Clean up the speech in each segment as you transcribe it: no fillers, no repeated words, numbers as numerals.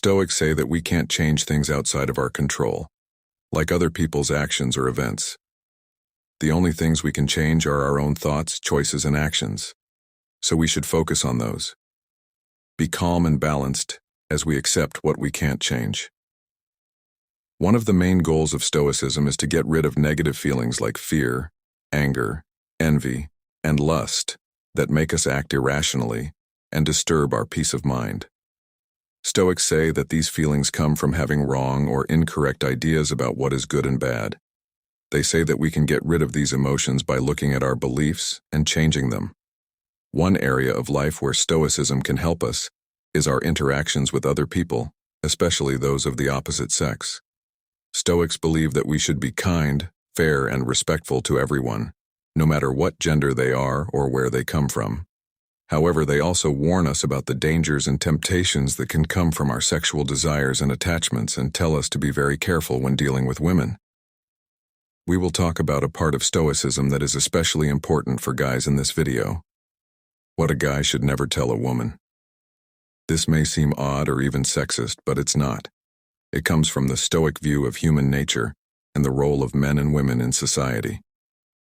Stoics say that we can't change things outside of our control, like other people's actions or events. The only things we can change are our own thoughts, choices, and actions, so we should focus on those. Be calm and balanced as we accept what we can't change. One of the main goals of Stoicism is to get rid of negative feelings like fear, anger, envy, and lust that make us act irrationally and disturb our peace of mind. Stoics say that these feelings come from having wrong or incorrect ideas about what is good and bad. They say that we can get rid of these emotions by looking at our beliefs and changing them. One area of life where Stoicism can help us is our interactions with other people, especially those of the opposite sex. Stoics believe that we should be kind, fair, and respectful to everyone, no matter what gender they are or where they come from. However, they also warn us about the dangers and temptations that can come from our sexual desires and attachments and tell us to be very careful when dealing with women. We will talk about a part of Stoicism that is especially important for guys in this video: what a guy should never tell a woman. This may seem odd or even sexist, but it's not. It comes from the Stoic view of human nature and the role of men and women in society.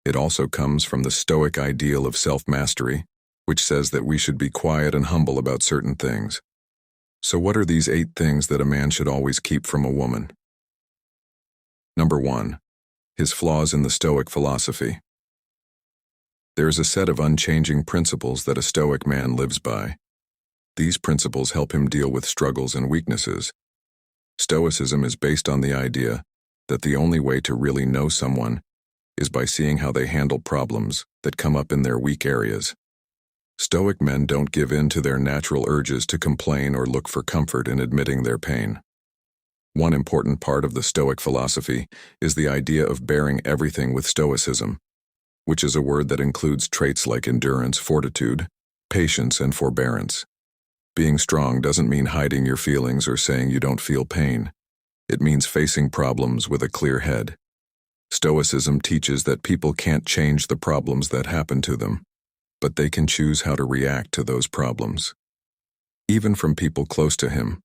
It also comes from the Stoic ideal of self-mastery, which says that we should be quiet and humble about certain things. So what are these 8 things that a man should always keep from a woman? Number 1. His flaws in the Stoic philosophy. There is a set of unchanging principles that a Stoic man lives by. These principles help him deal with struggles and weaknesses. Stoicism is based on the idea that the only way to really know someone is by seeing how they handle problems that come up in their weak areas. Stoic men don't give in to their natural urges to complain or look for comfort in admitting their pain. One important part of the Stoic philosophy is the idea of bearing everything with stoicism, which is a word that includes traits like endurance, fortitude, patience, and forbearance. Being strong doesn't mean hiding your feelings or saying you don't feel pain. It means facing problems with a clear head. Stoicism teaches that people can't change the problems that happen to them, but they can choose how to react to those problems. Even from people close to him,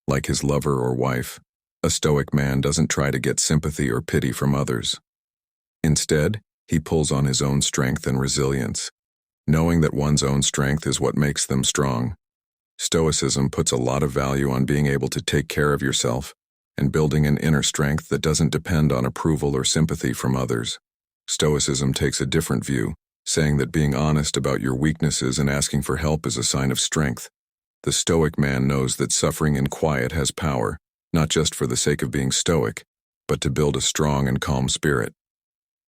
like his lover or wife, a Stoic man doesn't try to get sympathy or pity from others. Instead, he pulls on his own strength and resilience, knowing that one's own strength is what makes them strong. Stoicism puts a lot of value on being able to take care of yourself and building an inner strength that doesn't depend on approval or sympathy from others. Stoicism takes a different view, saying that being honest about your weaknesses and asking for help is a sign of strength. The Stoic man knows that suffering in quiet has power, not just for the sake of being stoic, but to build a strong and calm spirit.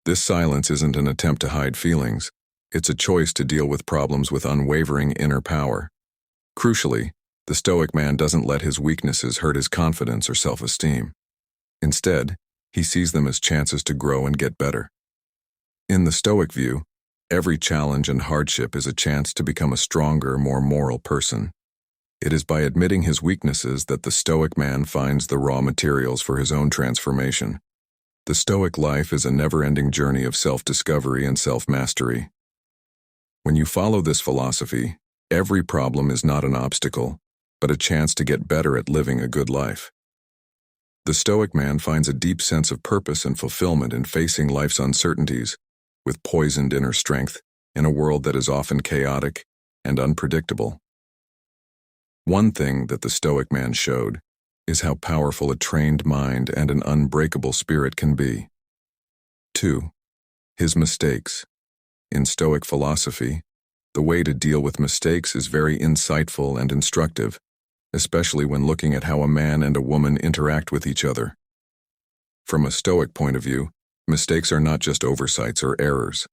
This silence isn't an attempt to hide feelings. It's a choice to deal with problems with unwavering inner power. Crucially, the Stoic man doesn't let his weaknesses hurt his confidence or self-esteem. Instead, he sees them as chances to grow and get better. In the Stoic view, every challenge and hardship is a chance to become a stronger, more moral person. It is by admitting his weaknesses that the Stoic man finds the raw materials for his own transformation. The Stoic life is a never-ending journey of self-discovery and self-mastery. When you follow this philosophy, every problem is not an obstacle, but a chance to get better at living a good life. The Stoic man finds a deep sense of purpose and fulfillment in facing life's uncertainties with poisoned inner strength in a world that is often chaotic and unpredictable. One thing that the Stoic man showed is how powerful a trained mind and an unbreakable spirit can be. 2. His mistakes. In Stoic philosophy, the way to deal with mistakes is very insightful and instructive, especially when looking at how a man and a woman interact with each other. From a Stoic point of view, mistakes are not just oversights or errors.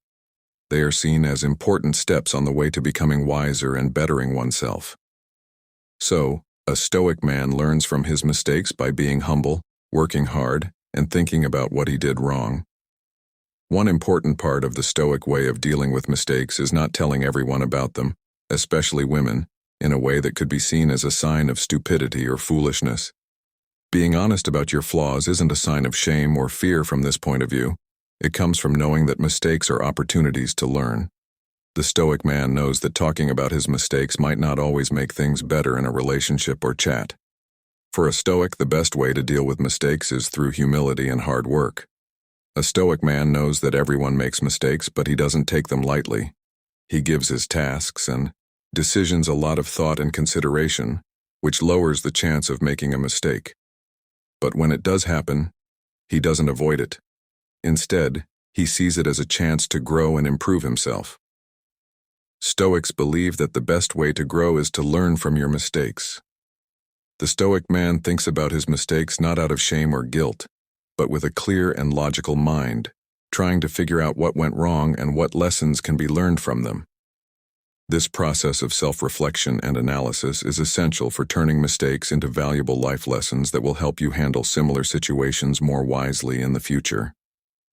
They are seen as important steps on the way to becoming wiser and bettering oneself. So, a Stoic man learns from his mistakes by being humble, working hard, and thinking about what he did wrong. One important part of the Stoic way of dealing with mistakes is not telling everyone about them, especially women, in a way that could be seen as a sign of stupidity or foolishness. Being honest about your flaws isn't a sign of shame or fear from this point of view. It comes from knowing that mistakes are opportunities to learn. The Stoic man knows that talking about his mistakes might not always make things better in a relationship or chat. For a Stoic, the best way to deal with mistakes is through humility and hard work. A Stoic man knows that everyone makes mistakes, but he doesn't take them lightly. He gives his tasks and decisions a lot of thought and consideration, which lowers the chance of making a mistake. But when it does happen, he doesn't avoid it. Instead, he sees it as a chance to grow and improve himself. Stoics believe that the best way to grow is to learn from your mistakes. The Stoic man thinks about his mistakes not out of shame or guilt, but with a clear and logical mind, trying to figure out what went wrong and what lessons can be learned from them. This process of self-reflection and analysis is essential for turning mistakes into valuable life lessons that will help you handle similar situations more wisely in the future.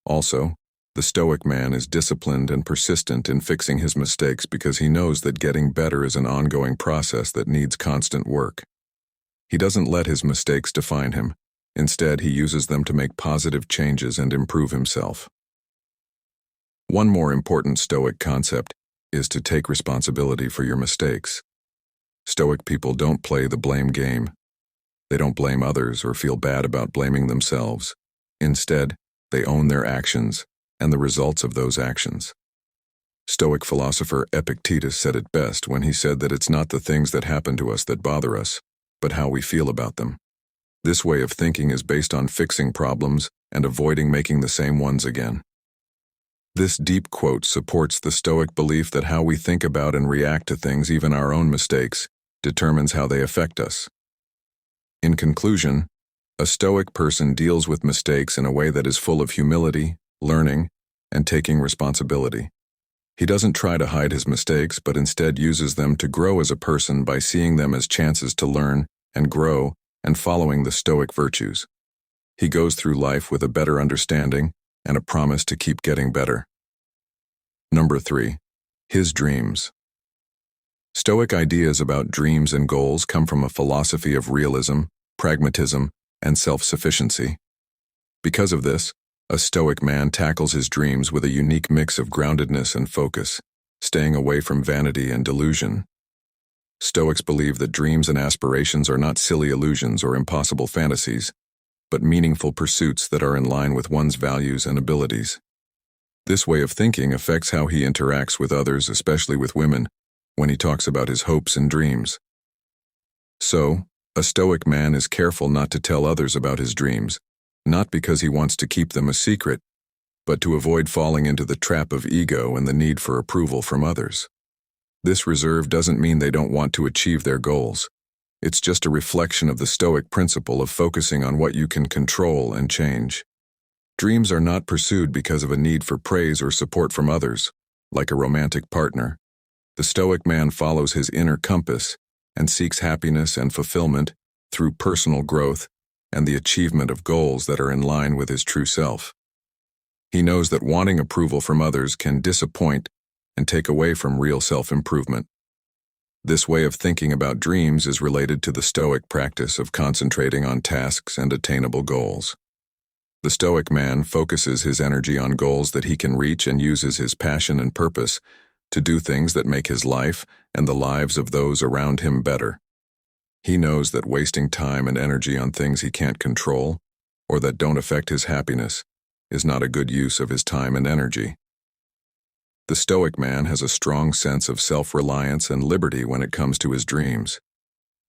Also, the Stoic man is disciplined and persistent in fixing his mistakes because he knows that getting better is an ongoing process that needs constant work. He doesn't let his mistakes define him. Instead, he uses them to make positive changes and improve himself. One more important Stoic concept is to take responsibility for your mistakes. Stoic people don't play the blame game. They don't blame others or feel bad about blaming themselves. Instead, they own their actions and the results of those actions. Stoic philosopher Epictetus said it best when he said that it's not the things that happen to us that bother us, but how we feel about them. This way of thinking is based on fixing problems and avoiding making the same ones again. This deep quote supports the Stoic belief that how we think about and react to things, even our own mistakes, determines how they affect us. In conclusion, a Stoic person deals with mistakes in a way that is full of humility, learning, and taking responsibility. He doesn't try to hide his mistakes, but instead uses them to grow as a person by seeing them as chances to learn and grow and following the Stoic virtues. He goes through life with a better understanding and a promise to keep getting better. Number 3. His dreams. Stoic ideas about dreams and goals come from a philosophy of realism, pragmatism, and self-sufficiency. Because of this, a Stoic man tackles his dreams with a unique mix of groundedness and focus, staying away from vanity and delusion. Stoics believe that dreams and aspirations are not silly illusions or impossible fantasies, but meaningful pursuits that are in line with one's values and abilities. This way of thinking affects how he interacts with others, especially with women, when he talks about his hopes and dreams. So, a Stoic man is careful not to tell others about his dreams, not because he wants to keep them a secret, but to avoid falling into the trap of ego and the need for approval from others. This reserve doesn't mean they don't want to achieve their goals. It's just a reflection of the Stoic principle of focusing on what you can control and change. Dreams are not pursued because of a need for praise or support from others, like a romantic partner. The Stoic man follows his inner compass and seeks happiness and fulfillment through personal growth and the achievement of goals that are in line with his true self. He knows that wanting approval from others can disappoint and take away from real self-improvement. This way of thinking about dreams is related to the Stoic practice of concentrating on tasks and attainable goals. The Stoic man focuses his energy on goals that he can reach and uses his passion and purpose to do things that make his life and the lives of those around him better. He knows that wasting time and energy on things he can't control or that don't affect his happiness is not a good use of his time and energy. The Stoic man has a strong sense of self-reliance and liberty when it comes to his dreams.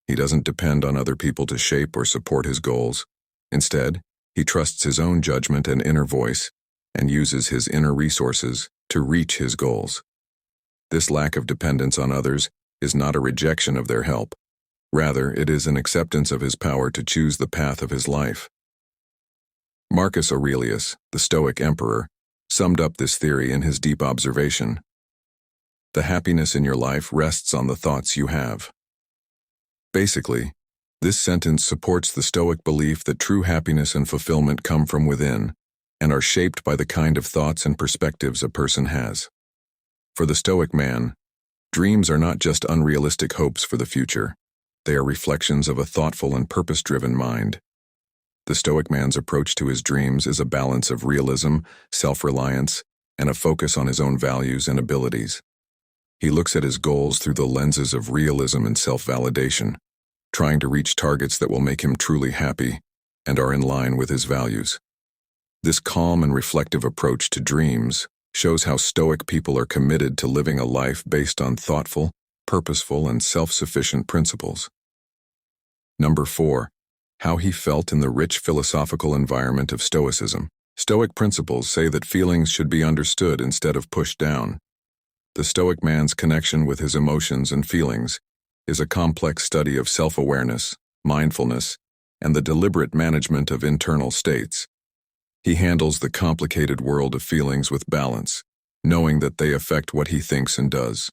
He doesn't depend on other people to shape or support his goals. Instead, he trusts his own judgment and inner voice and uses his inner resources to reach his goals. This lack of dependence on others is not a rejection of their help. Rather, it is an acceptance of his power to choose the path of his life. Marcus Aurelius, the Stoic emperor, summed up this theory in his deep observation: "The happiness in your life rests on the thoughts you have." Basically, this sentence supports the Stoic belief that true happiness and fulfillment come from within and are shaped by the kind of thoughts and perspectives a person has. For the Stoic man, dreams are not just unrealistic hopes for the future. They are reflections of a thoughtful and purpose-driven mind. The Stoic man's approach to his dreams is a balance of realism, self-reliance, and a focus on his own values and abilities. He looks at his goals through the lenses of realism and self-validation, trying to reach targets that will make him truly happy and are in line with his values. This calm and reflective approach to dreams shows how Stoic people are committed to living a life based on thoughtful, purposeful, and self-sufficient principles. Number 4. How he felt in the rich philosophical environment of Stoicism. Stoic principles say that feelings should be understood instead of pushed down. The Stoic man's connection with his emotions and feelings is a complex study of self-awareness, mindfulness, and the deliberate management of internal states. He handles the complicated world of feelings with balance, knowing that they affect what he thinks and does.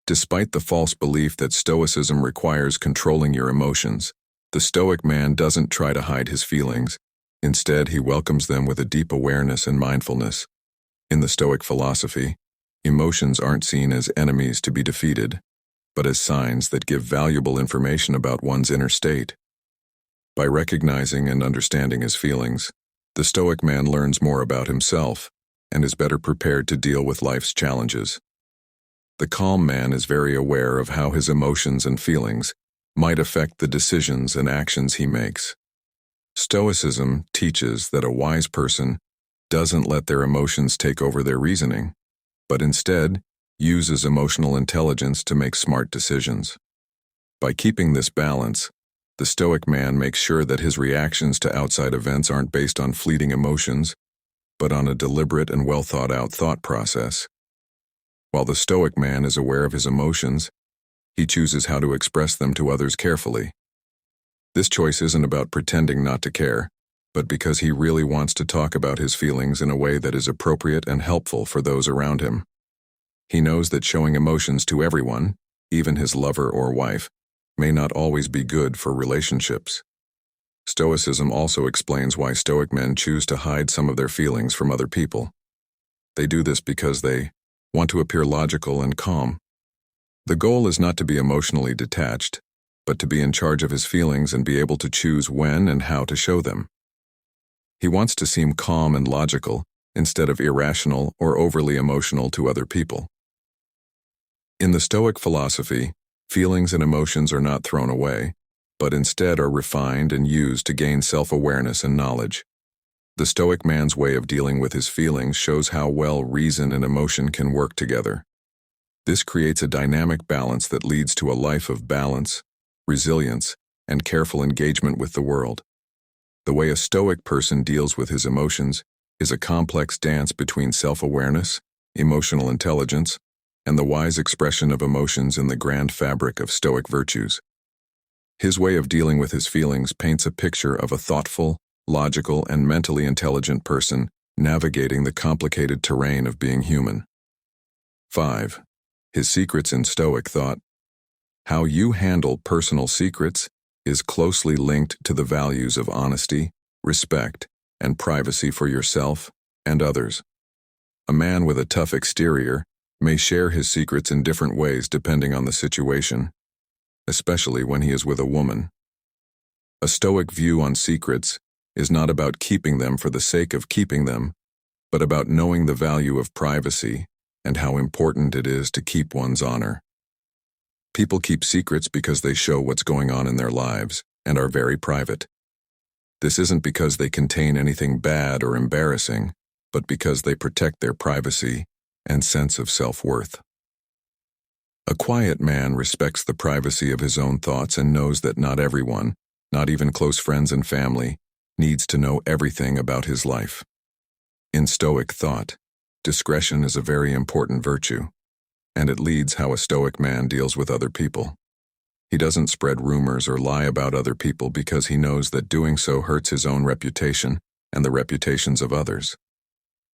Despite the false belief that Stoicism requires controlling your emotions, the Stoic man doesn't try to hide his feelings. Instead, he welcomes them with a deep awareness and mindfulness. In the Stoic philosophy, emotions aren't seen as enemies to be defeated, but as signs that give valuable information about one's inner state. By recognizing and understanding his feelings, the Stoic man learns more about himself and is better prepared to deal with life's challenges. The calm man is very aware of how his emotions and feelings might affect the decisions and actions he makes. Stoicism teaches that a wise person doesn't let their emotions take over their reasoning, but instead uses emotional intelligence to make smart decisions. By keeping this balance, the Stoic man makes sure that his reactions to outside events aren't based on fleeting emotions, but on a deliberate and well-thought-out thought process. While the Stoic man is aware of his emotions, he chooses how to express them to others carefully. This choice isn't about pretending not to care, but because he really wants to talk about his feelings in a way that is appropriate and helpful for those around him. He knows that showing emotions to everyone, even his lover or wife, may not always be good for relationships. Stoicism also explains why Stoic men choose to hide some of their feelings from other people. They do this because they want to appear logical and calm. The goal is not to be emotionally detached, but to be in charge of his feelings and be able to choose when and how to show them. He wants to seem calm and logical instead of irrational or overly emotional to other people. In the Stoic philosophy, feelings and emotions are not thrown away, but instead are refined and used to gain self-awareness and knowledge. The Stoic man's way of dealing with his feelings shows how well reason and emotion can work together. This creates a dynamic balance that leads to a life of balance, resilience, and careful engagement with the world. The way a Stoic person deals with his emotions is a complex dance between self-awareness, emotional intelligence, and the wise expression of emotions in the grand fabric of Stoic virtues. His way of dealing with his feelings paints a picture of a thoughtful, logical, and mentally intelligent person navigating the complicated terrain of being human. 5. His secrets in Stoic thought. How you handle personal secrets is closely linked to the values of honesty, respect, and privacy for yourself and others. A man with a tough exterior may share his secrets in different ways depending on the situation, especially when he is with a woman. A Stoic view on secrets is not about keeping them for the sake of keeping them, but about knowing the value of privacy and how important it is to keep one's honor. People keep secrets because they show what's going on in their lives and are very private. This isn't because they contain anything bad or embarrassing, but because they protect their privacy and sense of self-worth. A quiet man respects the privacy of his own thoughts and knows that not everyone, not even close friends and family, needs to know everything about his life. In Stoic thought, discretion is a very important virtue, and it leads how a Stoic man deals with other people. He doesn't spread rumors or lie about other people because he knows that doing so hurts his own reputation and the reputations of others.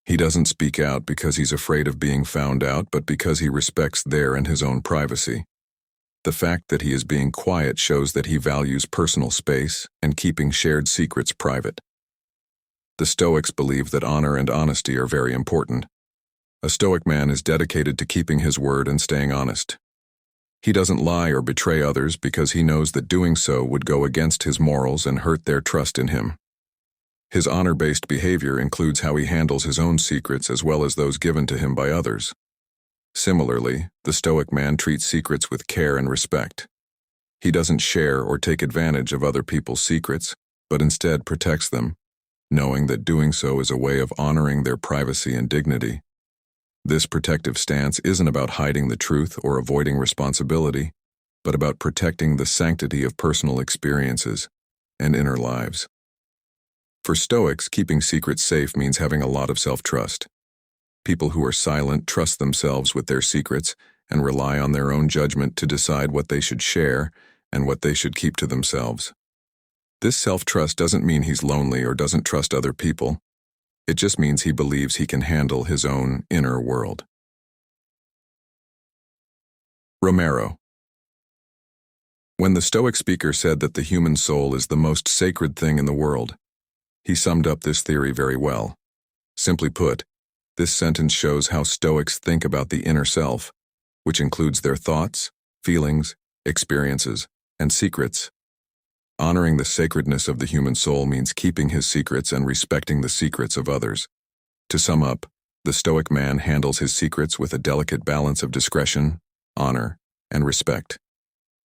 He doesn't speak out because he's afraid of being found out, but because he respects their and his own privacy. The fact that he is being quiet shows that he values personal space and keeping shared secrets private. The Stoics believe that honor and honesty are very important. A Stoic man is dedicated to keeping his word and staying honest. He doesn't lie or betray others because he knows that doing so would go against his morals and hurt their trust in him. His honor-based behavior includes how he handles his own secrets as well as those given to him by others. Similarly, the Stoic man treats secrets with care and respect. He doesn't share or take advantage of other people's secrets, but instead protects them, knowing that doing so is a way of honoring their privacy and dignity. This protective stance isn't about hiding the truth or avoiding responsibility, but about protecting the sanctity of personal experiences and inner lives. For Stoics, keeping secrets safe means having a lot of self-trust. People who are silent trust themselves with their secrets and rely on their own judgment to decide what they should share and what they should keep to themselves. This self-trust doesn't mean he's lonely or doesn't trust other people. It just means he believes he can handle his own inner world. Romero. When the Stoic speaker said that the human soul is the most sacred thing in the world, he summed up this theory very well. Simply put, this sentence shows how Stoics think about the inner self, which includes their thoughts, feelings, experiences, and secrets. Honoring the sacredness of the human soul means keeping his secrets and respecting the secrets of others. To sum up, the Stoic man handles his secrets with a delicate balance of discretion, honor, and respect.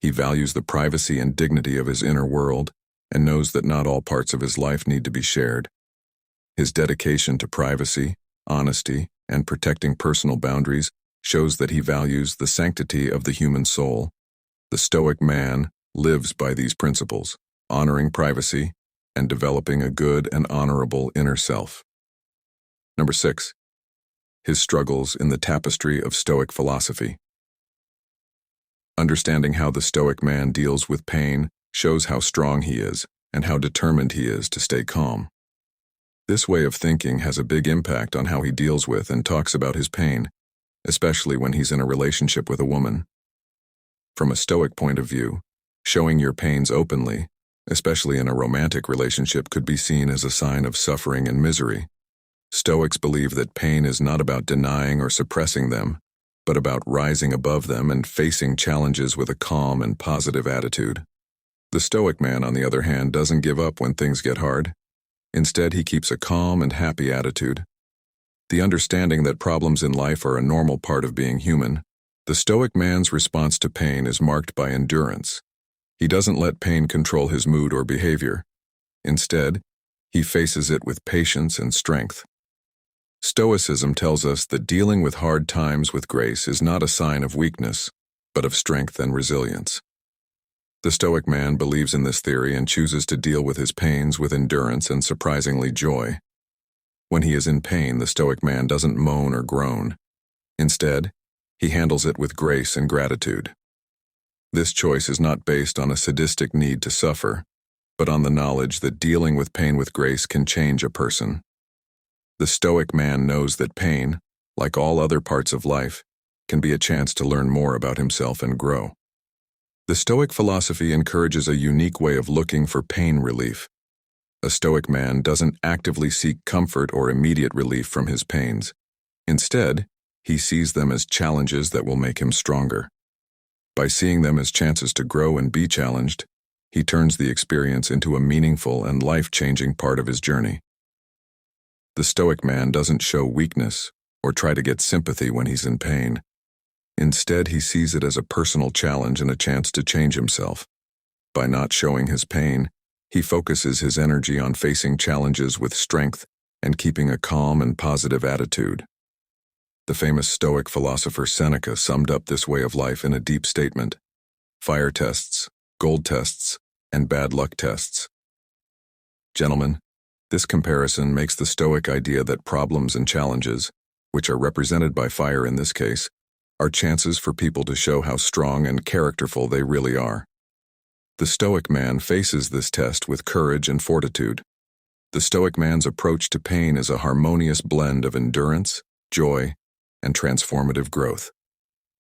He values the privacy and dignity of his inner world and knows that not all parts of his life need to be shared. His dedication to privacy, honesty, and protecting personal boundaries shows that he values the sanctity of the human soul. The Stoic man lives by these principles, honoring privacy and developing a good and honorable inner self. Number 6. His struggles in the tapestry of Stoic philosophy. Understanding how the Stoic man deals with pain shows how strong he is and how determined he is to stay calm. This way of thinking has a big impact on how he deals with and talks about his pain, especially when he's in a relationship with a woman. From a Stoic point of view, showing your pains openly, especially in a romantic relationship, could be seen as a sign of suffering and misery. Stoics believe that pain is not about denying or suppressing them, but about rising above them and facing challenges with a calm and positive attitude. The Stoic man, on the other hand, doesn't give up when things get hard. Instead, he keeps a calm and happy attitude. The understanding that problems in life are a normal part of being human, the Stoic man's response to pain is marked by endurance. He doesn't let pain control his mood or behavior. Instead, he faces it with patience and strength. Stoicism tells us that dealing with hard times with grace is not a sign of weakness, but of strength and resilience. The Stoic man believes in this theory and chooses to deal with his pains with endurance and surprisingly joy. When he is in pain, the Stoic man doesn't moan or groan. Instead, he handles it with grace and gratitude. This choice is not based on a sadistic need to suffer, but on the knowledge that dealing with pain with grace can change a person. The Stoic man knows that pain, like all other parts of life, can be a chance to learn more about himself and grow. The Stoic philosophy encourages a unique way of looking for pain relief. A Stoic man doesn't actively seek comfort or immediate relief from his pains. Instead, he sees them as challenges that will make him stronger. By seeing them as chances to grow and be challenged, he turns the experience into a meaningful and life-changing part of his journey. The Stoic man doesn't show weakness or try to get sympathy when he's in pain. Instead, he sees it as a personal challenge and a chance to change himself. By not showing his pain, he focuses his energy on facing challenges with strength and keeping a calm and positive attitude. The famous Stoic philosopher Seneca summed up this way of life in a deep statement: fire tests, gold tests, and bad luck tests. Gentlemen, this comparison makes the Stoic idea that problems and challenges, which are represented by fire in this case, are chances for people to show how strong and characterful they really are. The Stoic man faces this test with courage and fortitude. The Stoic man's approach to pain is a harmonious blend of endurance, joy, and transformative growth.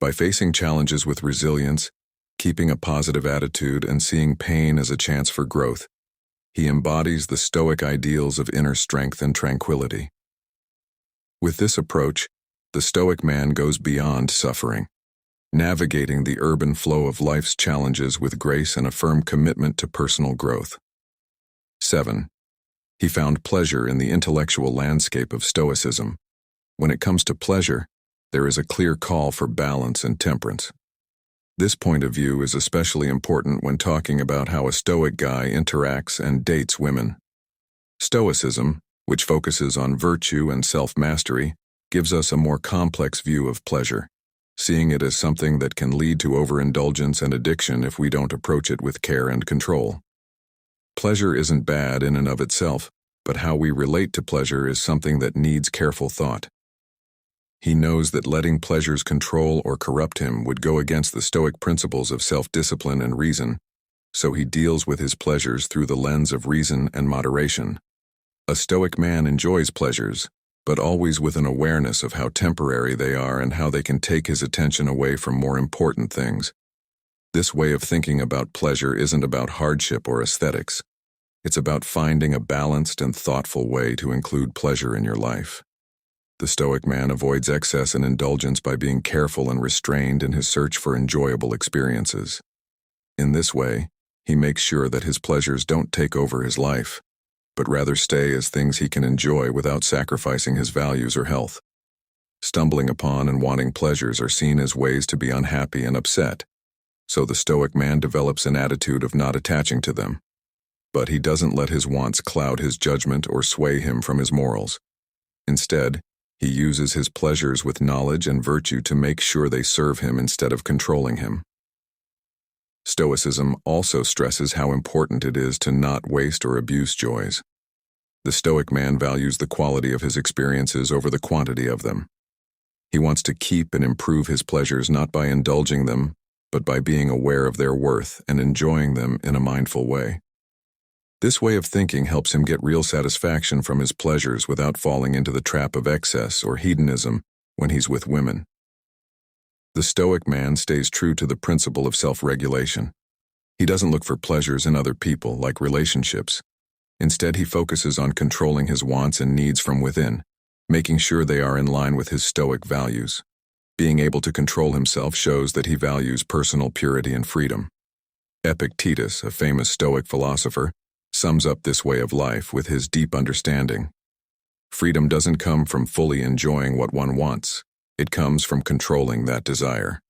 By facing challenges with resilience, keeping a positive attitude, and seeing pain as a chance for growth, he embodies the Stoic ideals of inner strength and tranquility. With this approach, the Stoic man goes beyond suffering, navigating the urban flow of life's challenges with grace and a firm commitment to personal growth. 7. He found pleasure in the intellectual landscape of Stoicism. When it comes to pleasure, there is a clear call for balance and temperance. This point of view is especially important when talking about how a Stoic guy interacts and dates women. Stoicism, which focuses on virtue and self-mastery, gives us a more complex view of pleasure, seeing it as something that can lead to overindulgence and addiction if we don't approach it with care and control. Pleasure isn't bad in and of itself, but how we relate to pleasure is something that needs careful thought. He knows that letting pleasures control or corrupt him would go against the Stoic principles of self-discipline and reason, so he deals with his pleasures through the lens of reason and moderation. A Stoic man enjoys pleasures, but always with an awareness of how temporary they are and how they can take his attention away from more important things. This way of thinking about pleasure isn't about hardship or aesthetics. It's about finding a balanced and thoughtful way to include pleasure in your life. The Stoic man avoids excess and indulgence by being careful and restrained in his search for enjoyable experiences. In this way, he makes sure that his pleasures don't take over his life, but rather stay as things he can enjoy without sacrificing his values or health. Stumbling upon and wanting pleasures are seen as ways to be unhappy and upset, so the Stoic man develops an attitude of not attaching to them. But he doesn't let his wants cloud his judgment or sway him from his morals. Instead, he uses his pleasures with knowledge and virtue to make sure they serve him instead of controlling him. Stoicism also stresses how important it is to not waste or abuse joys. The Stoic man values the quality of his experiences over the quantity of them. He wants to keep and improve his pleasures not by indulging them, but by being aware of their worth and enjoying them in a mindful way. This way of thinking helps him get real satisfaction from his pleasures without falling into the trap of excess or hedonism when he's with women. The Stoic man stays true to the principle of self-regulation. He doesn't look for pleasures in other people, like relationships. Instead, he focuses on controlling his wants and needs from within, making sure they are in line with his Stoic values. Being able to control himself shows that he values personal purity and freedom. Epictetus, a famous Stoic philosopher, sums up this way of life with his deep understanding. Freedom doesn't come from fully enjoying what one wants. It comes from controlling that desire.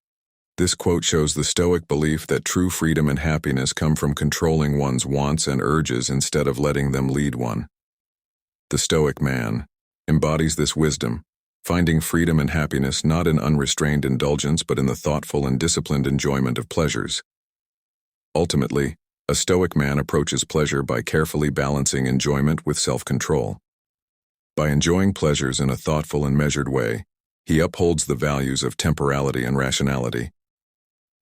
This quote shows the Stoic belief that true freedom and happiness come from controlling one's wants and urges instead of letting them lead one. The Stoic man embodies this wisdom, finding freedom and happiness not in unrestrained indulgence but in the thoughtful and disciplined enjoyment of pleasures. Ultimately, a Stoic man approaches pleasure by carefully balancing enjoyment with self-control. By enjoying pleasures in a thoughtful and measured way, he upholds the values of temporality and rationality.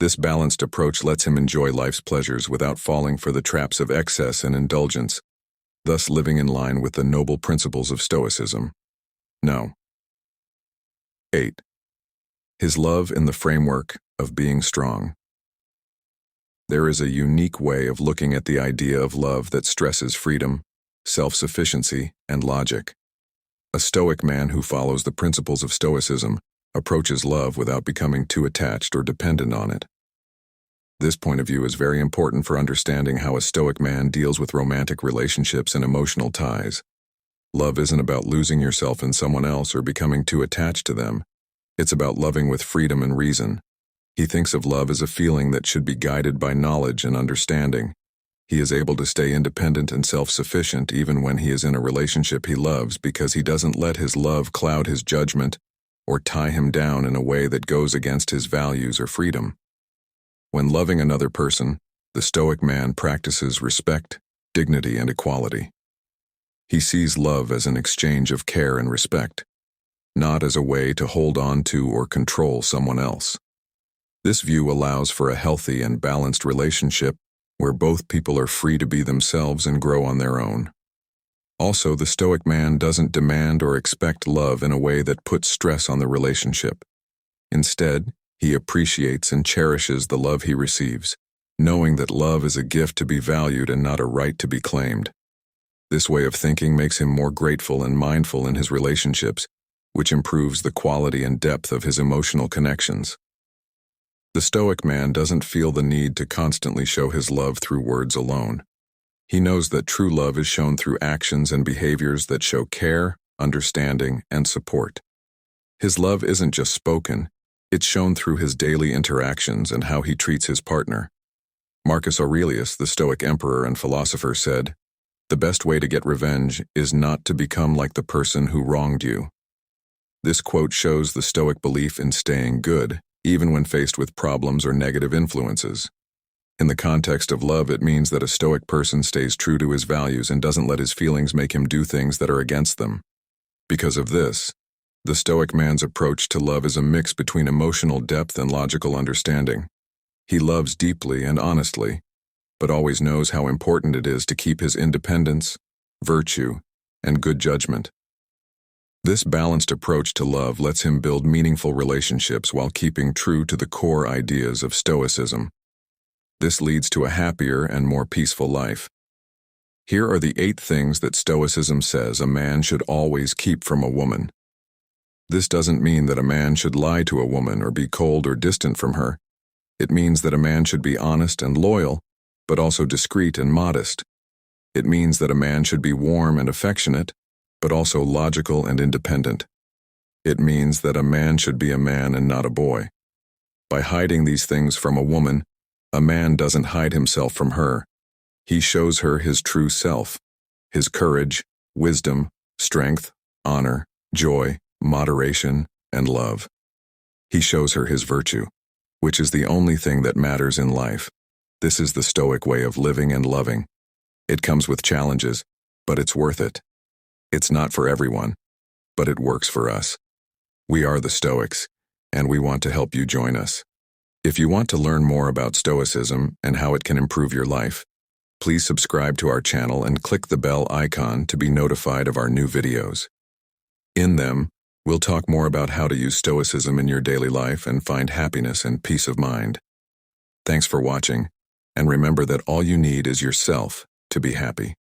This balanced approach lets him enjoy life's pleasures without falling for the traps of excess and indulgence, thus living in line with the noble principles of Stoicism. No. 8. His love in the framework of being strong. There is a unique way of looking at the idea of love that stresses freedom, self-sufficiency, and logic. A Stoic man who follows the principles of Stoicism approaches love without becoming too attached or dependent on it. This point of view is very important for understanding how a Stoic man deals with romantic relationships and emotional ties. Love isn't about losing yourself in someone else or becoming too attached to them. It's about loving with freedom and reason. He thinks of love as a feeling that should be guided by knowledge and understanding. He is able to stay independent and self-sufficient even when he is in a relationship he loves because he doesn't let his love cloud his judgment or tie him down in a way that goes against his values or freedom. When loving another person, the Stoic man practices respect, dignity, and equality. He sees love as an exchange of care and respect, not as a way to hold on to or control someone else. This view allows for a healthy and balanced relationship where both people are free to be themselves and grow on their own. Also, the Stoic man doesn't demand or expect love in a way that puts stress on the relationship. Instead, he appreciates and cherishes the love he receives, knowing that love is a gift to be valued and not a right to be claimed. This way of thinking makes him more grateful and mindful in his relationships, which improves the quality and depth of his emotional connections. The Stoic man doesn't feel the need to constantly show his love through words alone. He knows that true love is shown through actions and behaviors that show care, understanding, and support. His love isn't just spoken, It's shown through his daily interactions and how he treats his partner. Marcus Aurelius, the Stoic emperor and philosopher, said, "The best way to get revenge is not to become like the person who wronged you." This quote shows the Stoic belief in staying good, even when faced with problems or negative influences. In the context of love, it means that a Stoic person stays true to his values and doesn't let his feelings make him do things that are against them. Because of this, the Stoic man's approach to love is a mix between emotional depth and logical understanding. He loves deeply and honestly, but always knows how important it is to keep his independence, virtue, and good judgment. This balanced approach to love lets him build meaningful relationships while keeping true to the core ideas of Stoicism. This leads to a happier and more peaceful life. Here are the 8 things that Stoicism says a man should always keep from a woman. This doesn't mean that a man should lie to a woman or be cold or distant from her. It means that a man should be honest and loyal, but also discreet and modest. It means that a man should be warm and affectionate, but also logical and independent. It means that a man should be a man and not a boy. By hiding these things from a woman, a man doesn't hide himself from her. He shows her his true self, his courage, wisdom, strength, honor, joy, moderation, and love. He shows her his virtue, which is the only thing that matters in life. This is the Stoic way of living and loving. It comes with challenges, but it's worth it. It's not for everyone, but it works for us. We are the Stoics, and we want to help you join us. If you want to learn more about Stoicism and how it can improve your life, please subscribe to our channel and click the bell icon to be notified of our new videos. In them, we'll talk more about how to use Stoicism in your daily life and find happiness and peace of mind. Thanks for watching, and remember that all you need is yourself to be happy.